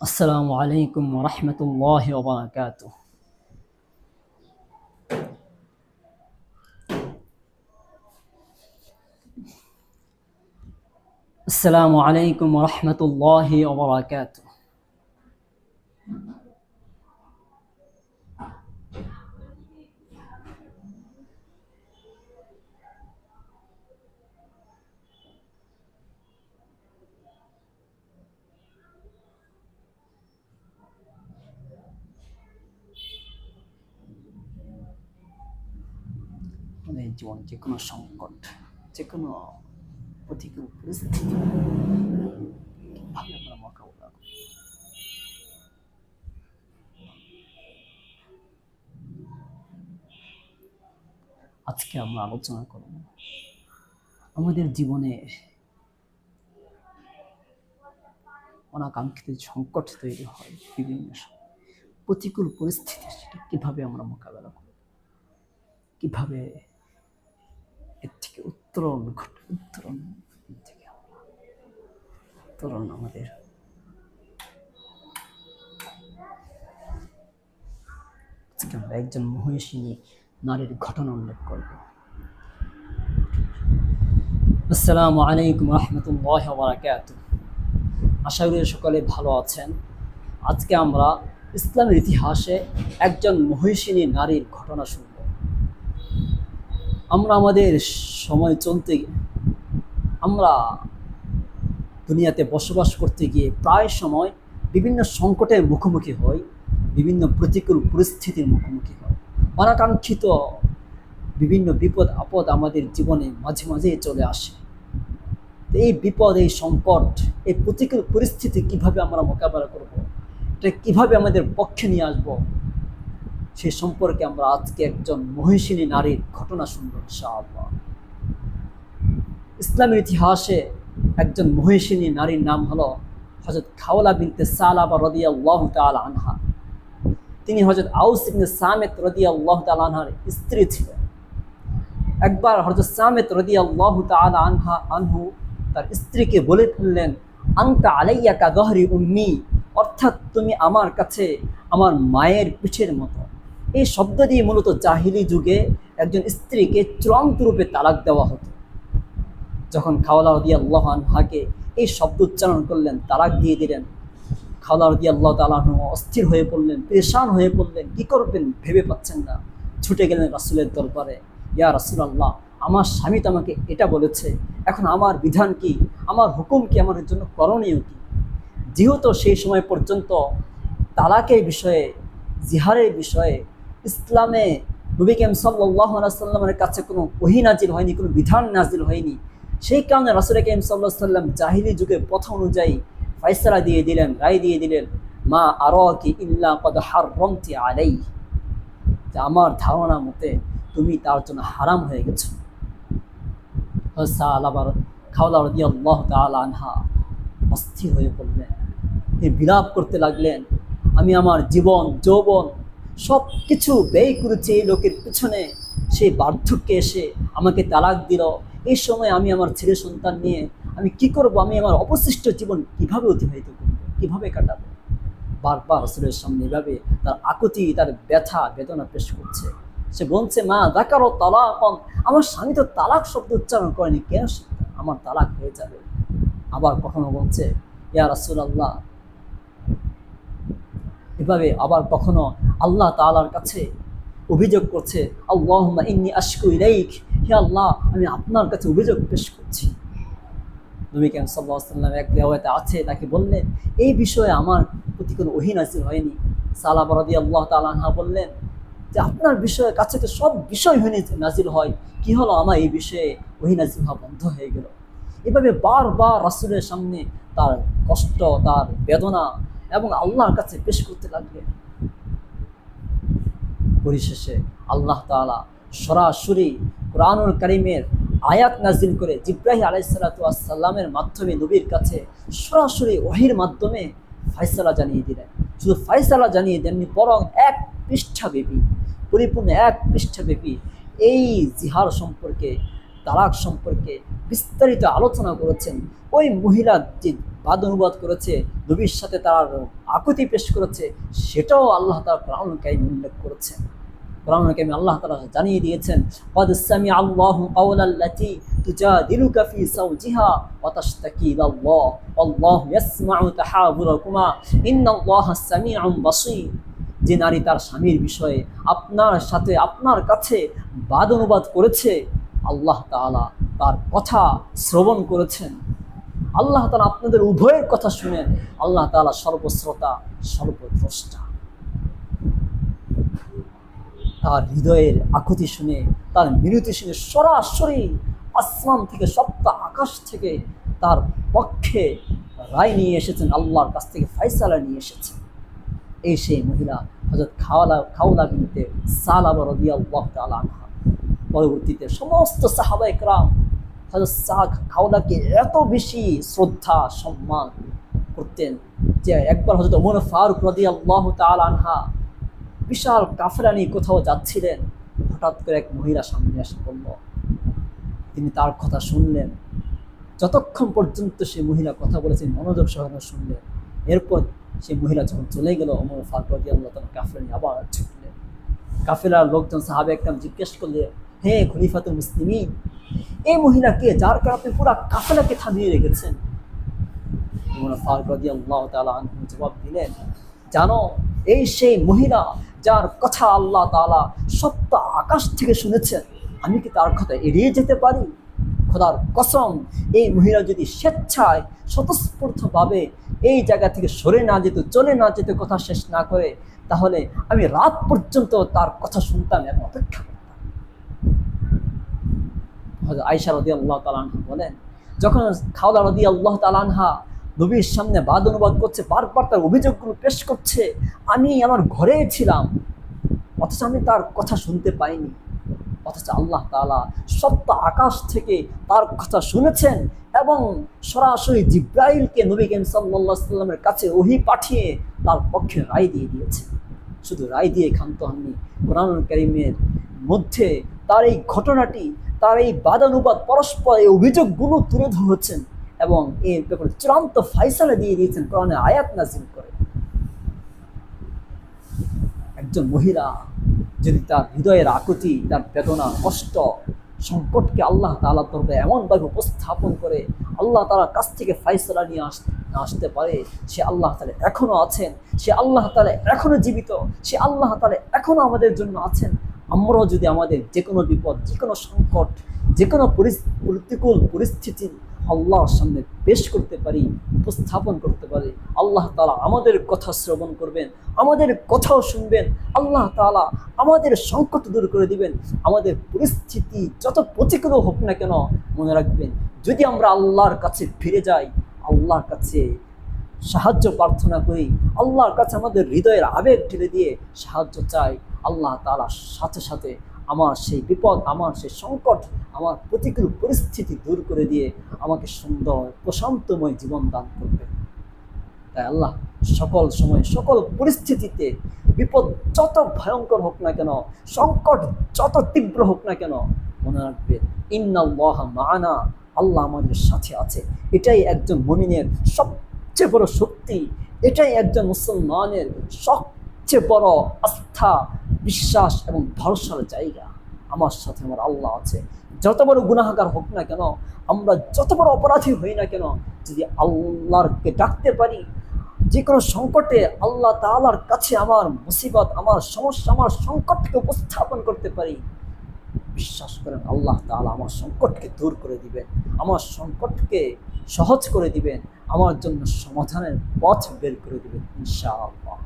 السلام عليكم ورحمة الله وبركاته. السلام عليكم ورحمة الله وبركاته. আমাদের জীবনে যে কোনো সংকট, যে কোনো প্রতিকূল পরিস্থিতি কিভাবে আমরা মোকাবিলা করি। আজকে আমরা আলোচনা করব আমাদের জীবনে অনাকাঙ্ক্ষিত সংকট তৈরি হয় বিভিন্ন সময়, প্রতিকূল পরিস্থিতি, সেটা কিভাবে আমরা মোকাবেলা করব, কিভাবে এর থেকে উত্তরণ থেকে আমরা উত্তরণ আমাদের আজকে আমরা একজন মহিষিনী নারীর ঘটনা উল্লেখ করব। আসসালামু আলাইকুম রহমতুল্লাহ বারাকাতুহু। আশা করি সকলে ভালো আছেন। আজকে আমরা ইসলামের ইতিহাসে একজন মহিষিনী নারীর ঘটনা শুনব। আমরা আমাদের সময় চলতে আমরা দুনিয়াতে বসবাস করতে গিয়ে প্রায় সময় বিভিন্ন সংকটের মুখোমুখি হই, বিভিন্ন প্রতিকূল পরিস্থিতির মুখোমুখি হই। অনাকাঙ্ক্ষিত বিভিন্ন বিপদ আপদ আমাদের জীবনে মাঝে মাঝেই চলে আসে। এই বিপদ, এই সংকট, এই প্রতিকূল পরিস্থিতি কিভাবে আমরা মোকাবেলা করব, এটা কিভাবে আমাদের পক্ষে নিয়ে আসব, সেই সম্পর্কে আমরা আজকে একজন মহিষিনী নারীর ঘটনা শুনব ইনশাআল্লাহ। ইসলামের ইতিহাসে একজন মহিষিনী নারীর নাম হলো হযরত খাওলা বিনতে সালাবা রাদিয়াল্লাহু তাআলা আনহা। তিনি হযরত আউস ইবনে সামিত রাদিয়াল্লাহু তাআলা আনহার স্ত্রী ছিলেন। একবার হযরত সামিত রাদিয়াল্লাহু তাআলা আনহু তার স্ত্রীকে বলে ফেললেন, আনতা আলাইয়া কা দহরি উম্মি, অর্থাৎ তুমি আমার কাছে আমার মায়ের পিঠের মতো। এই শব্দ দিয়ে মূলত জাহিলি যুগে একজন স্ত্রীকে চূড়ান্ত রূপে তালাক দেওয়া হতো। যখন খাওলা রাদিয়াল্লাহু আনহাকে এই শব্দ উচ্চারণ করলেন, তালাক দিয়ে দিলেন, খাওলা রাদিয়াল্লাহু তাআলা আনহু অস্থির হয়ে পড়লেন, পেরেশান হয়ে পড়লেন, কি করবেন ভেবে পাচ্ছেন না। ছুটে গেলেন রাসূলের দরবারে, ইয়া রাসূলুল্লাহ, আমার স্বামী তো আমাকে এটা বলেছে, এখন আমার বিধান কি, আমার হুকুম কি, আমার জন্য করণীয় কি। যেহেতু সেই সময় পর্যন্ত তালাকের বিষয়ে, জিহারের বিষয়ে ইসলামে নবী করিম সাল্লাল্লাহু আলাইহি সাল্লামের কাছে কোনো ওহী নাজিল হয়নি, কোনো বিধান নাজিল হয়নি। সেই কারণে রাসূল করিম সাল্লাল্লাহু আলাইহি সাল্লাম জাহিলি যুগের প্রথা অনুযায়ী ফয়সালা দিয়ে দিলেন, রায় দিয়ে দিলেন, মা আরাকি ইল্লা ক্বাদ হাররামতি আলাইহি, যে আমার ধারণা মতে তুমি তার জন্য হারাম হয়ে গেছো। খাওলা রাদিয়াল্লাহু তাআলা আনহা অস্থির হয়ে পড়লেন, তিনি বিলাপ করতে লাগলেন, আমি আমার জীবন যৌবন সব কিছু ব্যয় করেছি এই লোকের পিছনে, সেই বার্ধক্যে এসে আমাকে তালাক দিল। এই সময় আমি আমার ছেলে সন্তান নিয়ে আমি কি করব, আমি আমার অবশিষ্ট জীবন কিভাবে অতিবাহিত করব, কিভাবে কাটাবো। বারবার রাসূলের সামনে এভাবে তার আকুতি, তার ব্যথা বেদনা পেশ করছে। সে বলছে, মা যাকারু তালাকান, আমার স্বামী তো তালাক শব্দ উচ্চারণ করেনি, কেন আমার তালাক হয়ে যাবে। আবার কখনো বলছে, ইয়া রাসূলুল্লাহ, এভাবে আবার কখনো আল্লাহ তাআলার কাছে অভিযোগ করছে, আল্লাহুম্মা ইন্নী আশকু ইলাইক, হে আল্লাহ, আমি আপনার কাছে অভিযোগ পেশ করছি। নবী করিম সাল্লাল্লাহু আলাইহি ওয়াসাল্লাম এক রিওয়ায়াতে আছে, তাকে বললেন, এই বিষয়ে আমার প্রতি কোনো ওহী নাযিল হয়নি। সালাবা রাদিয়াল্লাহু তাআলা আনহা বললেন যে, আপনার বিষয়ের কাছে তো সব বিষয় ওহী নাযিল হয়, কি হলো আমার এই বিষয়ে ওহী নাযিল হওয়া বন্ধ হয়ে গেল। এভাবে বারবার রাসূলের সামনে তার কষ্ট, তার বেদনা এবং আল্লাহর কাছে পেশ করতে লাগলেন। পরিশেষে আল্লাহ তাআলা সরাসরি কুরআনুল কারীমের আয়াত নাজিল করে জিবরাইল আলাইহিস সালাতু ওয়াস সালামের মাধ্যমে নবীর কাছে সরাসরি ওহীর মাধ্যমে ফয়সালা জানিয়ে দিলেন। শুধু ফয়সালা জানিয়ে দেননি, বরং এক পৃষ্ঠাব্যাপী, পরিপূর্ণ এক পৃষ্ঠাব্যাপী এই জিহার সম্পর্কে, তালাক সম্পর্কে বিস্তারিত আলোচনা করেছেন। ওই মহিলা যে বাদ অনুবাদ করেছে, নবীর সাথে তার আকুতি পেশ করেছে, সেটাও আল্লাহ তাআলা কোরআনুল কারীমে উল্লেখ করেছেন। কোরআনুল কারীমে আল্লাহ তাআলা জানিয়ে দিয়েছেন, ক্বাদ সামিআ আল্লাহু কাওলাল্লাতী তুজাদিলুকা ফী যাওজিহা ওয়া তাশতাকি ইলাল্লাহ ওয়াল্লাহু ইয়াসমাউ তাহাবুরাকুমা ইন্নাল্লাহা সামিউন বাসীর। যে নারী তার স্বামীর বিষয়ে আপনার সাথে আপনার কাছে বাদ অনুবাদ করেছে, আল্লাহ তাআলা তার কথা শ্রবণ করেছেন। আল্লাহ তাআলা আপনাদের উভয়ের কথা শুনেন। আল্লাহ তাআলা সর্বশ্রোতা, সর্বদ্রষ্টা। তার হৃদয়ের আকুতি শুনে, তার মিনতি শুনে সরাসরি আসমান থেকে, সপ্ত আকাশ থেকে তার পক্ষে রায় নিয়ে এসেছেন, আল্লাহর কাছ থেকে ফায়সালা নিয়ে এসেছেন। এই সেই মহিলা হযরত খাওলা বিনতে সালাবা রাদিয়াল্লাহু তাআলা আনহা। পরবর্তীতে সমস্ত সাহাবায়ে কেরাম হযরত খাওলাকে এত বেশি শ্রদ্ধা সম্মান করতেন যে একবার হযরত ওমর ফারুক রাদিয়াল্লাহু তাআলা আনহা বিশাল কাফেলা নিয়ে কোথাও যাচ্ছিলেন, হঠাৎ করে এক মহিলা সামনে এসে পড়ল। তিনি তার কথা শুনলেন, যতক্ষণ পর্যন্ত সেই মহিলা কথা বলেছেন মনোযোগ সহকারে শুনলেন। এরপর সেই মহিলা যখন চলে গেল, ওমর ফারুক রাদিয়াল্লাহু তাআলা কাফেলা নিয়ে আবার ছুটলেন। কাফেলার লোকজন সাহাবা একরাম জিজ্ঞেস করলে, হে খলিফাতুল মুসলিমিন, এই মহিলা কে, যার কারণে আপনি পুরো কাফেলাকে থামিয়ে রেখেছেন? ওমর ফারুক রাদিয়াল্লাহু তাআলা আনহু জবাব দিলেন, জানো, এই সেই মহিলা যার কথা আল্লাহ তাআলা সপ্ত আকাশ থেকে শুনেছেন। আমি কি তার কথা এড়িয়ে যেতে পারি? খোদার কসম, এই মহিলা যদি স্বেচ্ছায় স্বতঃস্ফূর্তভাবে এই জায়গা থেকে সরে না যেত, চলে না যেত, কথা শেষ না করে, তাহলে আমি রাত পর্যন্ত তার কথা শুনতাম এবং অপেক্ষা করতাম। হযরত আয়েশা রাদিয়াল্লাহু তাআলা আনহা বলেন, যখন খাওলা রাদিয়াল্লাহু তাআলা আনহা নবীর সামনে বাদ অনুবাদ করছে, বারবার তার অভিযোগগুলো পেশ করছে, আমি আমার ঘরে ছিলাম, অথচ আমি তার কথা শুনতে পাইনি। অথচ আল্লাহ তাআলা সপ্ত আকাশ থেকে তার কথা শুনেছেন এবং সরাসরি জিব্রাইলকে নবী করিম সাল্লাল্লাহু আলাইহি ওয়াসাল্লামের কাছে ওহী পাঠিয়ে তার পক্ষে রায় দিয়ে দিয়েছেন। শুধু রায় দিয়ে ক্ষান্ত হননি, কোরআনুল কারীমের মধ্যে তার এই ঘটনাটি, তার এই বাদানুবাদ, পরস্পর এই অভিযোগগুলো তুলে ধরেছেন এবং এর ব্যাপারে চূড়ান্ত ফায়সালা দিয়ে দিয়েছেন কোরআনে আয়াত নাযিল করে। একজন মহিলা যদি তার হৃদয়ের আকুতি, তার বেদনা, কষ্ট, সংকটকে আল্লাহ তাআলার দরবারে এমনভাবে উপস্থাপন করে আল্লাহ তাআলার কাছ থেকে ফায়সালা নিয়ে আসতে পারে, সে আল্লাহ তাআলা এখনো আছেন, সে আল্লাহ তাআলা এখনো জীবিত, সে আল্লাহ তাআলা এখনো আমাদের জন্য আছেন। আমরাও যদি আমাদের যে কোনো বিপদ, যে কোনো সংকট, যে কোনো প্রতিকূল পরিস্থিতি আল্লাহর সামনে পেশ করতে পারি, উপস্থাপন করতে পারি, আল্লাহ তাআলা আমাদের কথা শ্রবণ করবেন, আমাদের কথাও শুনবেন। আল্লাহ তাআলা আমাদের সংকট দূর করে দিবেন। আমাদের পরিস্থিতি যত প্রতিকূল হোক না কেন, মনে রাখবেন, যদি আমরা আল্লাহর কাছে ফিরে যাই, আল্লাহর কাছে সাহায্য প্রার্থনা করি, আল্লাহর কাছে আমাদের হৃদয়ের আবেগ ঢেলে দিয়ে সাহায্য চাই, আল্লাহ তাআলার সাথে সাথে আমার সেই বিপদ, আমার সেই সংকট, আমার প্রতিকূল পরিস্থিতি দূর করে দিয়ে আমাকে সুন্দর প্রশান্তময় জীবন দান করবে। তাই আল্লাহ সকল সময়, সকল পরিস্থিতিতে, বিপদ যত ভয়ঙ্কর হোক না কেন, সংকট যত তীব্র হোক না কেন, মনে রাখবে, ইন্নাল্লাহা মা'ানা, আল্লাহ আমাদের সাথে আছে। এটাই একজন মুমিনের সবচেয়ে বড় শক্তি, এটাই একজন মুসলমানের সবচেয়ে বড় আস্থা, বিশ্বাস এবং ভরসার জায়গা। আমার সাথে আমার আল্লাহ আছে। যত বড় গুনাহগার হোক না কেন, আমরা যত বড় অপরাধী হই না কেন, যদি আল্লাহকে ডাকতে পারি, যে কোনো সংকটে আল্লাহ তাআলার কাছে আমার মুসিবত, আমার সমস্যা, আমার সংকটকে উপস্থাপন করতে পারি, বিশ্বাস করেন আল্লাহ তাআলা আমার সংকটকে দূর করে দিবেন, আমার সংকটকে সহজ করে দিবেন, আমার জন্য সমাধানের পথ বের করে দিবেন ইনশাআল্লাহ।